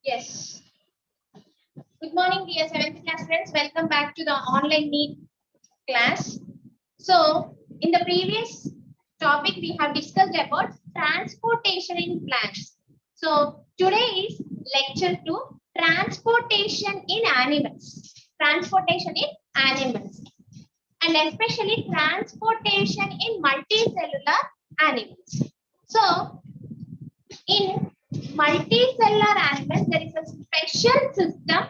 Yes. Good morning, dear 7th class friends. Welcome back to the online NEET class. So, in the previous topic, we have discussed about transportation in plants. So, today is lecture 2, transportation in animals. Transportation in animals. And especially transportation in multicellular animals. So, in multicellular animals, there is a special system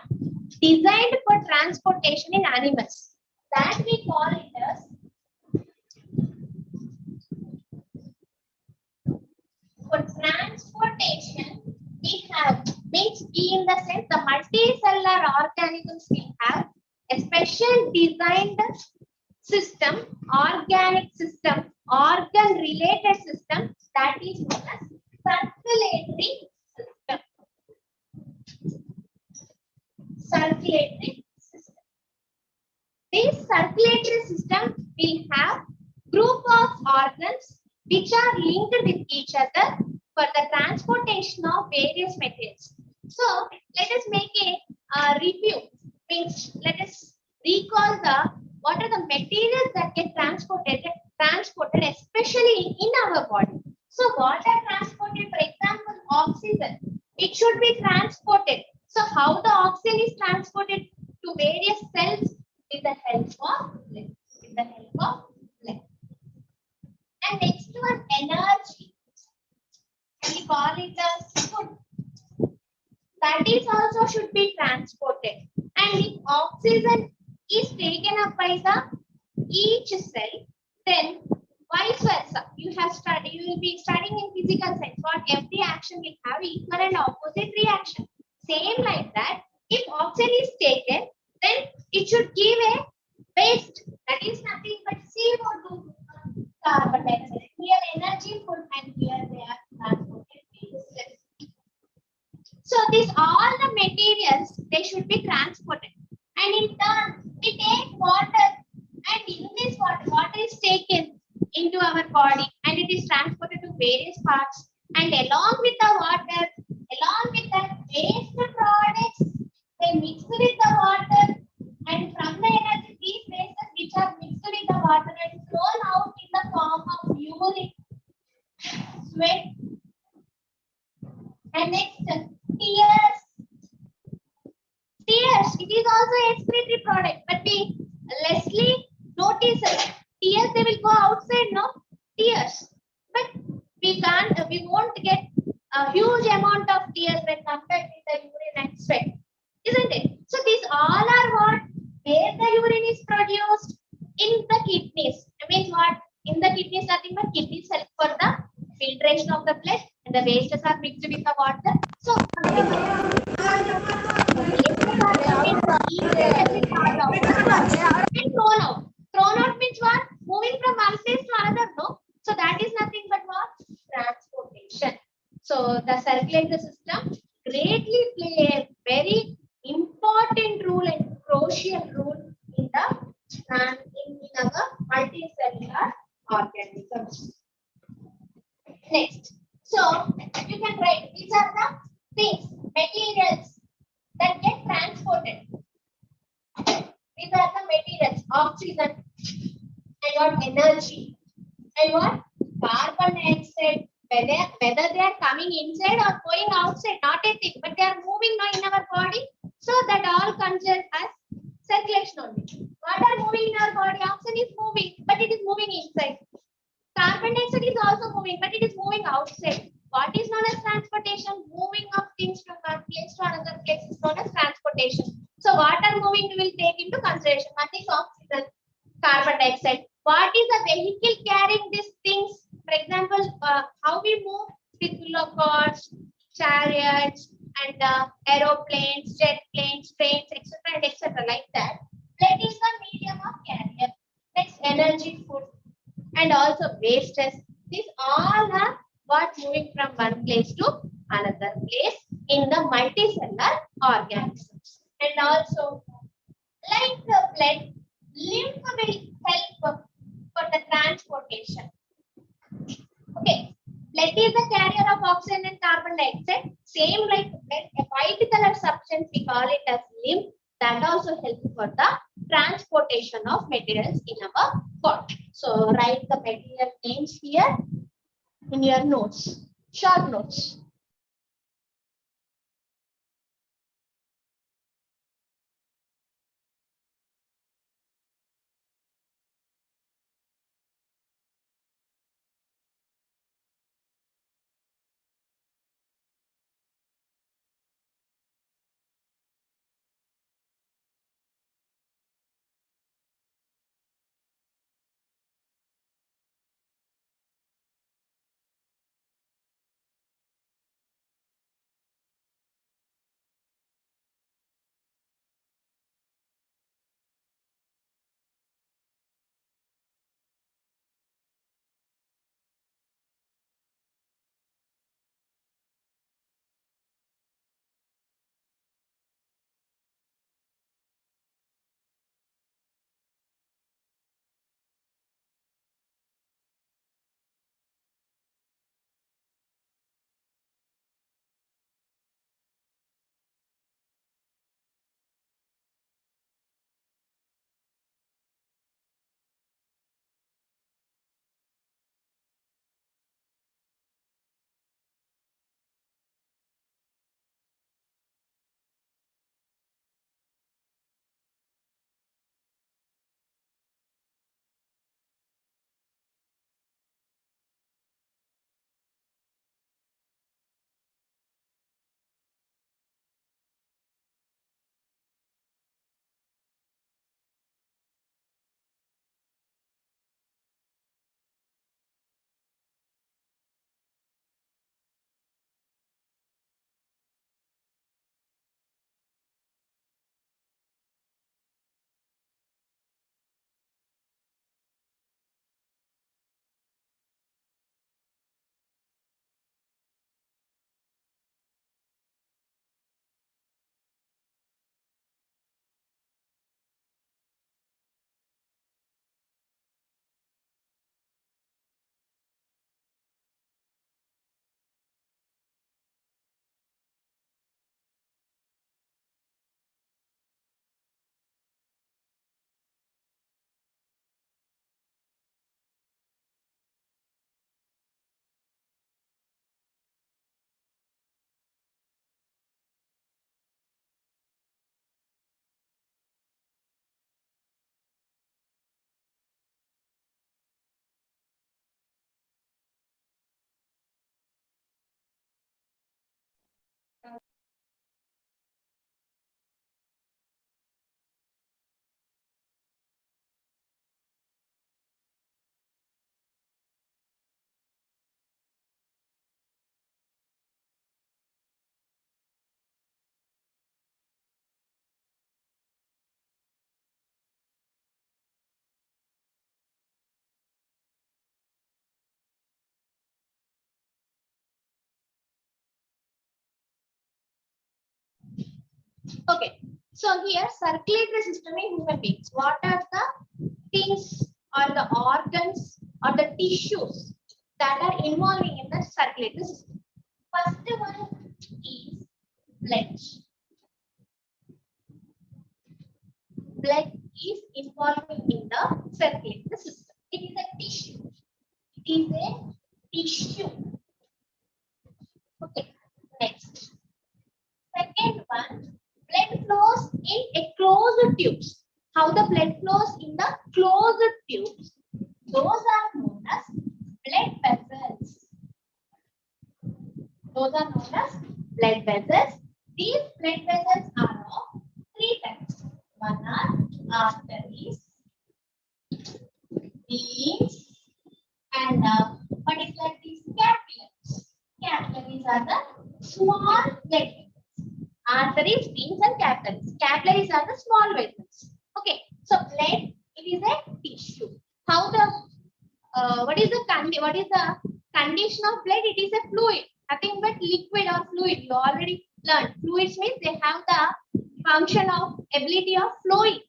designed for transportation in animals that we call it as for transportation. We have means in the sense the multicellular organisms we have a special designed system, organic system, organ related system that is known as circulatory system. Circulatory system. This circulatory system will have group of organs which are linked with each other for the transportation of various materials. So let us make a review. Means let us recall what are the materials that get transported especially in our body. So what are transported? For example, oxygen. It should be transported. So how the oxygen is transported to various cells with the help of legs. With the help of legs. And next one, energy. We call it as food. That is also should be transported. And if oxygen is taken up by the each cell, then vice versa. You will be studying in physical science. What every action will have equal and opposite reaction. Same like that. If oxygen is taken, then it should give a waste. That is nothing but CO2, carbon dioxide. Here energy, food, and here they are transported. So these all the materials they should be transported. And in turn, we take water, and in this water is taken into our body and it is transported to various parts. And along with the water, along with the waste products, they mix with the water, and from the energy, these wastes which are mixed with the water and thrown out in the form of urine, sweat, and next tears. Tears, it is also a excretory product, but we lessly notice tears they will go outside, no tears, but we won't get a huge amount of tears when compared with the urine and sweat, isn't it? So these all are what where the urine is produced in the kidneys. It means what in the kidneys nothing but kidneys help for the filtration of the blood and the wastes are mixed with the water. So and thrown out. Thrown out means what? Moving from one place to another, no? So that is nothing but what? Transportation. So the circulatory system greatly play a very important role and crucial role in our multicellular organisms. Next. So you can write these are the things, materials that get transported. These are the materials, oxygen and what energy and what carbon dioxide. Whether they are coming inside or going outside, not a thing, but they are moving now in our body. So that all considered as circulation only. What are moving in our body? Oxygen is moving, but it is moving inside. Carbon dioxide is also moving, but it is moving outside. What is known as transportation? Moving of things from one place to another place is known as transportation. So what are moving we will take into consideration. One is oxygen, carbon dioxide. What is the vehicle carrying these things? For example, how we move with cars, chariots, and aeroplanes, jet planes, trains, etc. and etc. like that. That is the medium of carrier. Next, energy, food, and also wastes. These all are what moving from one place to another place in the multicellular organisms. And also, like the blood, lymph will help for the transportation. Okay, Blood is the carrier of oxygen and carbon dioxide. Same like blood, a white color substance, we call it as lymph. That also helps for the transportation of materials in our body. So write the material names here in your notes, short notes. Okay, so here circulatory system in human beings. What are the things or the organs or the tissues that are involving in the circulatory system? First one is blood. Blood is involving in the circulatory system. It is a tissue. It is a tissue. Okay, next. Second one, blood flows in a closed tubes. How the blood flows in the closed tubes? Those are known as blood vessels. Those are known as blood vessels. These blood vessels are of three types. One are arteries, veins, and what is like these capillaries. Capillaries are the small blood vessels. Arteries, veins, and capillaries. Capillaries are the small vessels. Okay, so blood, it is a tissue. How the what is the condition of blood? It is a fluid, nothing but liquid or fluid. You already learned. Fluids means they have the function of ability of flowing.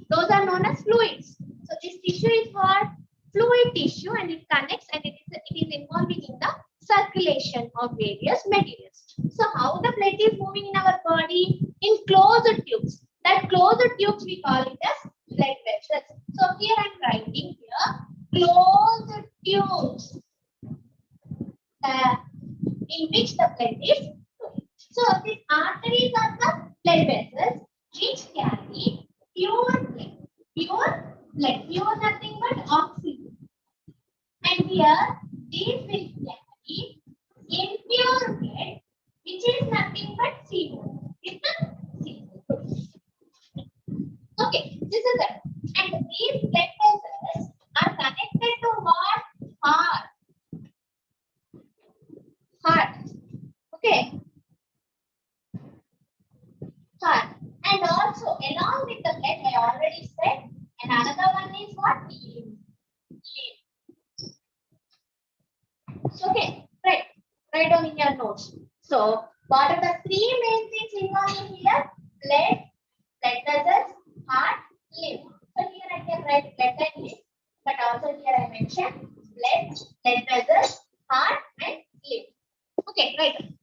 Those are known as fluids. So this tissue is what? Fluid tissue, and it connects and it is involving in the circulation of various materials. So how the blood is moving in our body? In closed tubes. That closed tubes we call it as blood vessels. So here I am writing here closed tubes in which the blood is flowing. So these arteries are the blood vessels which carry pure blood. Pure blood. Pure nothing but oxygen. And here these will carry impure blood which is nothing but CO. It's the CO. Okay, this is it. And these blood vessels are connected to what? Heart. Heart. Okay. Heart. And also along with the blood, I already said, and another one is what? Lymph. Okay, right. Write down in your notes. So, what are the three main things involved here? Blood, blood vessels, heart, lymph. So here I can write blood and lymph, but also here I mentioned blood, blood vessels, heart, and lymph. Okay, right.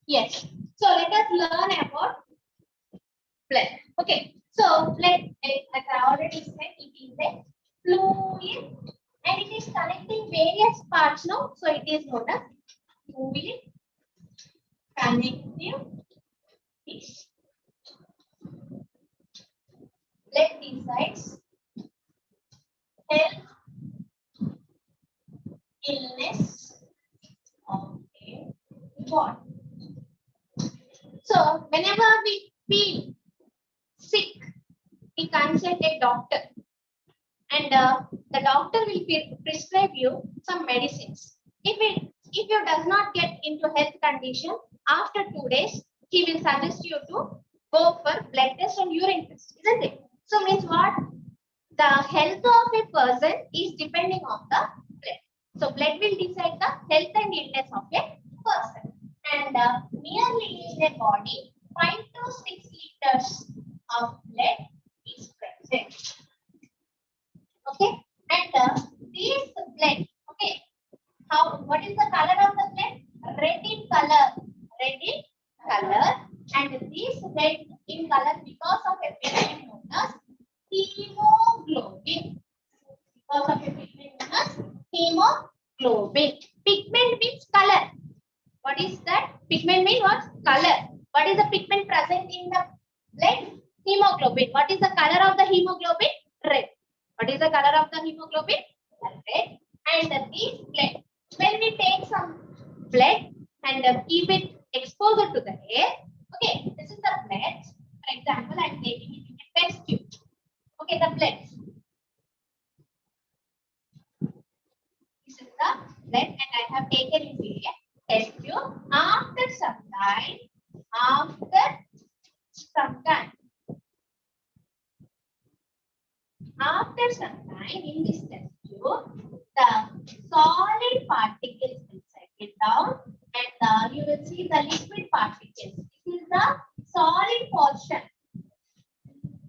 Yes. So let us learn about blood. Okay, so blood, like I already said, it is a fluid and it is connecting various parts now. So it is known as fluid connective tissue. Blood decides health, illness. Okay, what? So whenever we feel sick, we consult a doctor, and the doctor will prescribe you some medicines. If you does not get into health condition, after 2 days, he will suggest you to go for blood test and urine test, isn't it? So means what? The health of a person is depending on the blood. So blood will decide the health and illness of a person. And merely in a body, 5 to 6 liters of blood is present. Okay, and this blood, okay, what is the color of the blood? Red in color, red in color, and this red in color because of a pigment known as hemoglobin. Because of a pigment known as hemoglobin. Pigment means color. What is that? Pigment means what? Color. What is the pigment present in the blood? Hemoglobin. What is the color of the hemoglobin? Red. What is the color of the hemoglobin? Red. And this blood, when we take some blood and keep it exposed to the air, okay, this is the blood. For example, I am taking it in a test tube. Okay, the blood. This is the blood, and I have taken it in a test tube. After some time, after some time in this test tube, the solid particles will settle down, and you will see the liquid particles. This is the solid portion,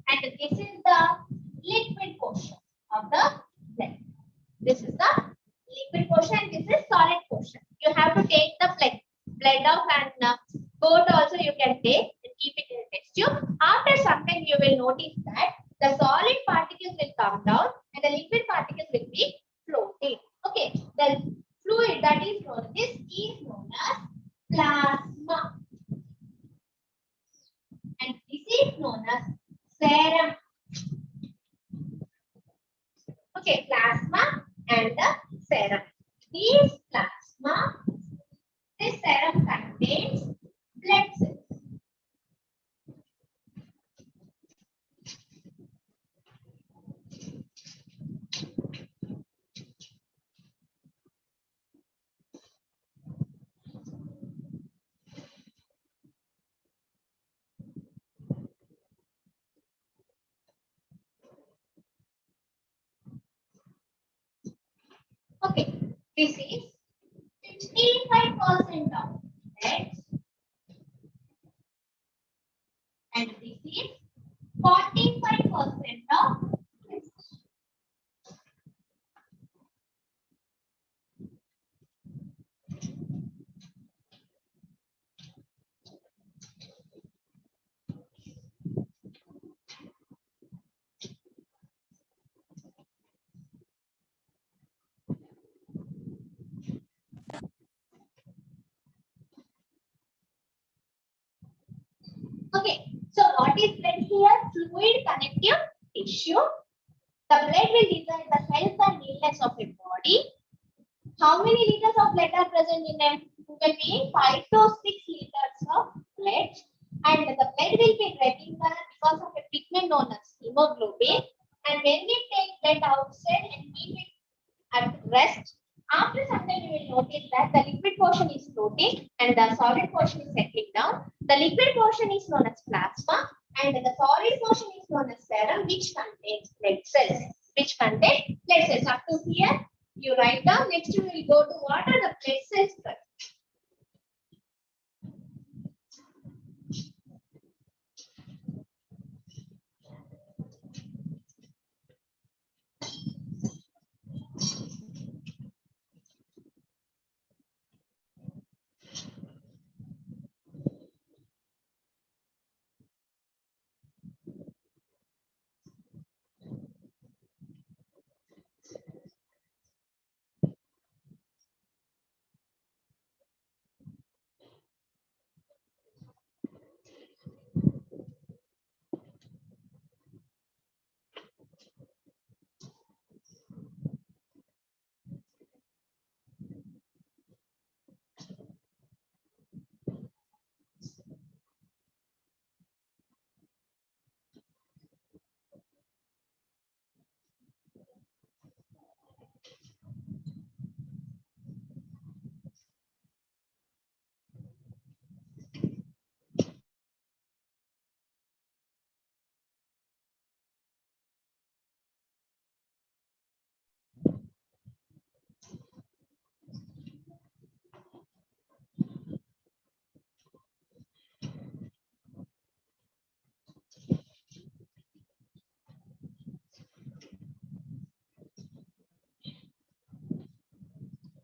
and this is the liquid portion of the blood. This is the liquid portion, and this is solid portion. You have to take the blood off, and goat also you can take and keep it in a test tube. After some time, you will notice that the solid particles will come down and the liquid particles will be floating. Okay, the fluid that is known, this is known as plasma, and this is known as serum. Okay, plasma and the serum. These plasma, this serum contains blood cells. Okay, this is 65% of blood, and this is 45% of blood. Okay, so what is blood here? Fluid connective tissue. The blood will decide the health and illness of a body. How many liters of blood are present in a human being? 5 to 6 liters of blood. And the blood will be red in color because of a pigment known as hemoglobin. And when we take blood outside and keep it at rest, after some time you will notice that the liquid portion is floating and the solid portion is settling down. The liquid portion is known as plasma and the solid portion is known as serum, which contains blood cells. Which contain blood cells. Up to here, you write down. Next, you will go to what are the blood cells first.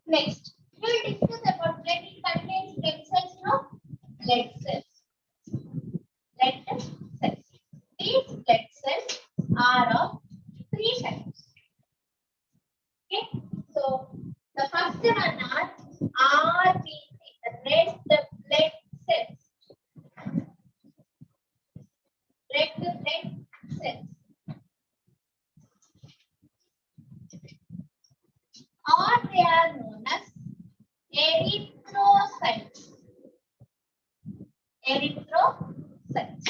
Next, we will discuss about blood. It contains stem cells, no? Blood cells. Blood cells. These blood cells are of three types. Okay, so the first one are RBC, the red blood cells. Red blood cells. Or they are known as erythrocytes. Erythrocytes.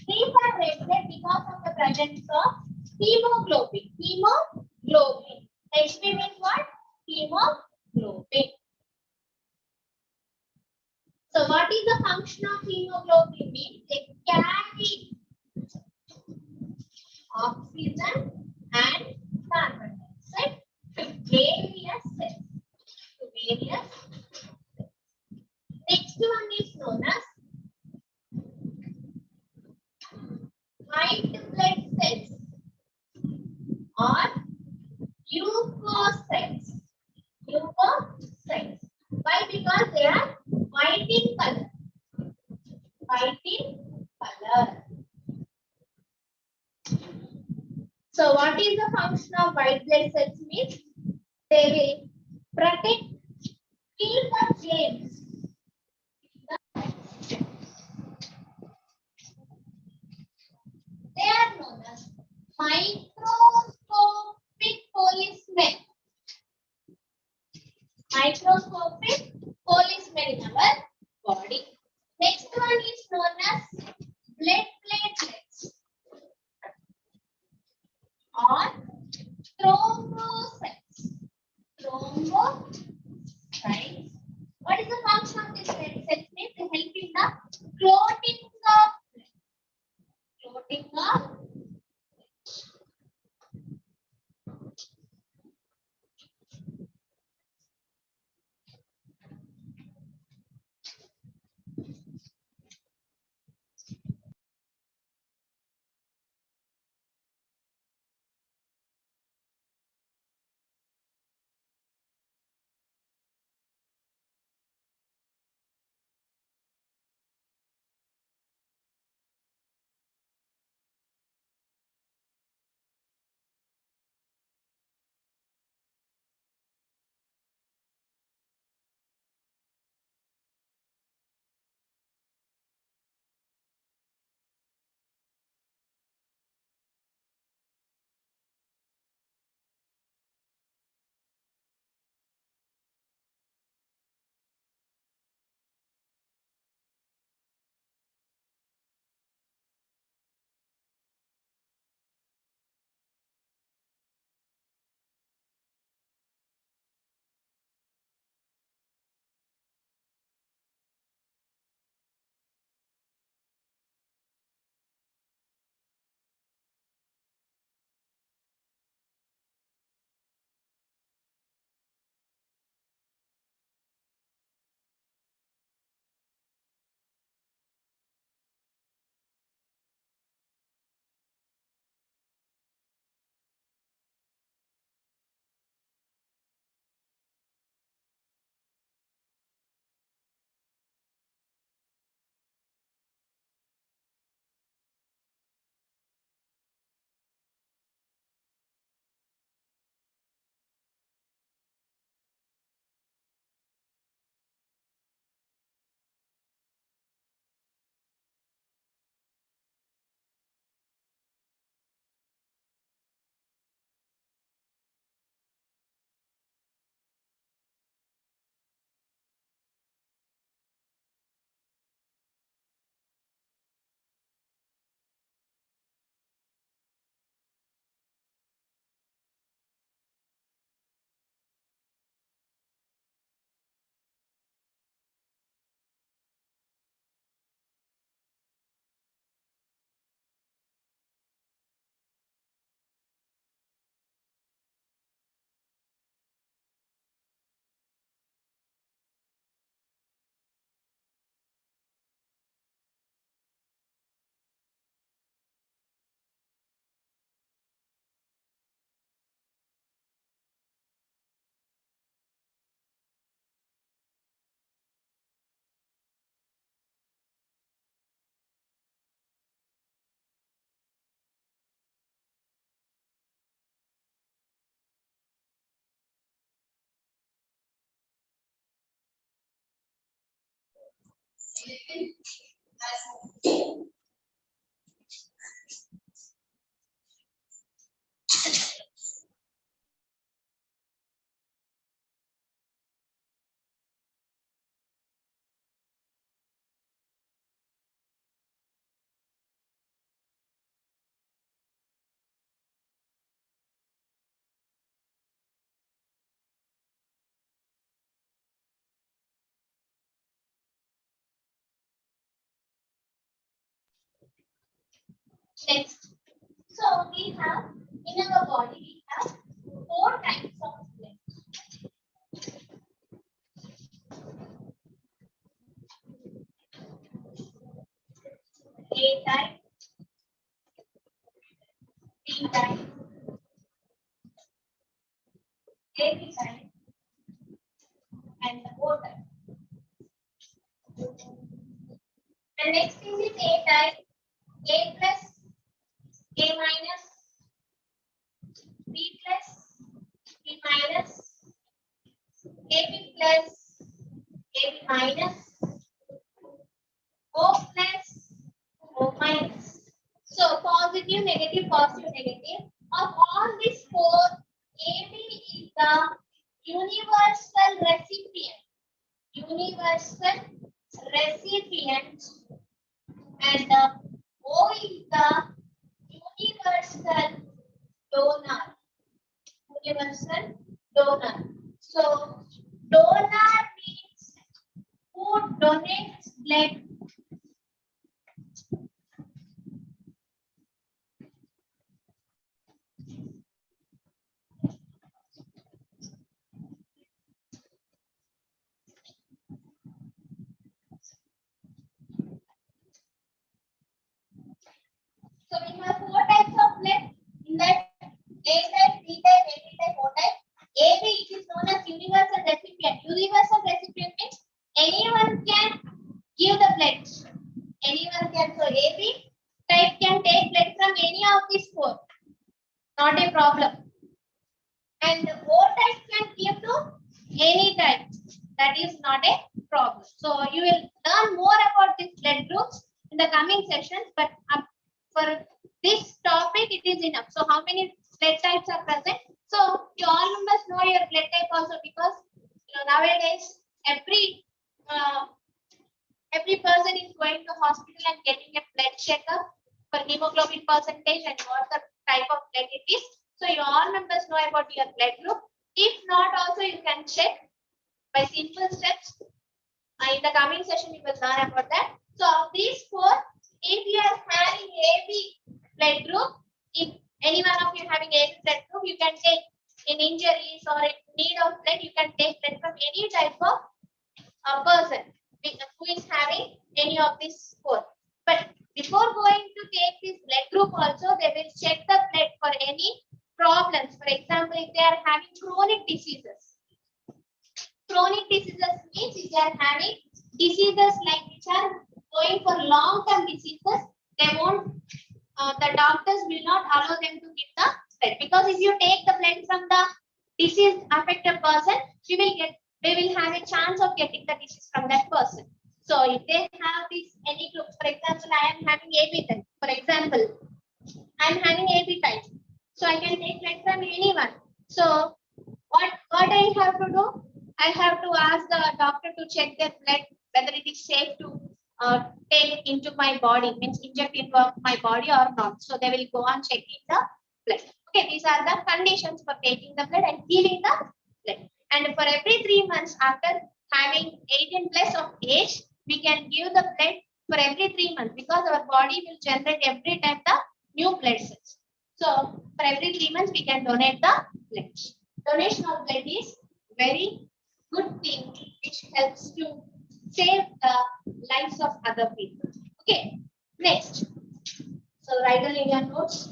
These are red blood because of the presence of hemoglobin. Hemoglobin. HB means what? Hemoglobin. So what is the function of hemoglobin? Means they carry oxygen and carbon dioxide to various cells. Next one is known as white blood cells or leukocytes. Leukocytes. Why? Because they are white in color. White in color. So what is the function of white blood cells? Means they will protect, kill the germs. They are known as microscopic policemen. Microscopic policemen in our body. Next one is known as blood platelets or thrombocytes. Thrombocytes. What is the function of this blood cells? Means they help in the clotting of blood. Clotting of Next, so we have in our body we have 4 types of blood. A type, B type, AB type, and the O type. The next thing is A type, A plus, A minus, B plus, B minus, AB plus, AB minus, O plus, O minus. So positive, negative, positive, negative. Of all these 4, AB is the universal recipient. Universal recipient, and O is the universal donor. Universal donor. So donor means who donates blood. So we have 4 types of blood. In that A type, B type, AB type, O type. AB it is known as universal recipient. Universal recipient means anyone can give the blood. Anyone can. So AB type can take blood from any of these 4. Not a problem. And O type can give to any type. That is not a problem. So you will learn more about these blood groups in the coming sessions. But for this topic, it is enough. So how many blood types are present? So you all must know your blood type also, because nowadays every person is going to hospital and getting a blood checkup for hemoglobin percentage and what the type of blood it is. So you all members know about your blood group. If not, also you can check by simple steps. In the coming session, you will learn about that. So of these 4, if you are having AB blood group, if any one of you having AB blood group, you can take in injuries or in need of blood, you can take blood from any type of person who is having any of these 4. But before going to take this blood group also, they will check the blood for any problems. For example, if they are having chronic diseases. Chronic diseases means if they are having diseases like which are going for long-term diseases, they won't, the doctors will not allow them to give the blood, because if you take the blood from the disease affected person, they will have a chance of getting the disease from that person. So if they have this any group, for example, I am having AB type. For example, I am having AB type, so I can take blood from anyone. So what I have to do? I have to ask the doctor to check their blood whether it is safe to take into my body, means inject into my body or not. So they will go on checking the blood. Okay, these are the conditions for taking the blood and giving the blood. And for every 3 months after having 18 plus of age, we can give the blood for every 3 months, because our body will generate every time the new blood cells. So for every 3 months, we can donate the blood. Donation of blood is very good thing which helps to save the lives of other people. Okay, next. So write down in your notes.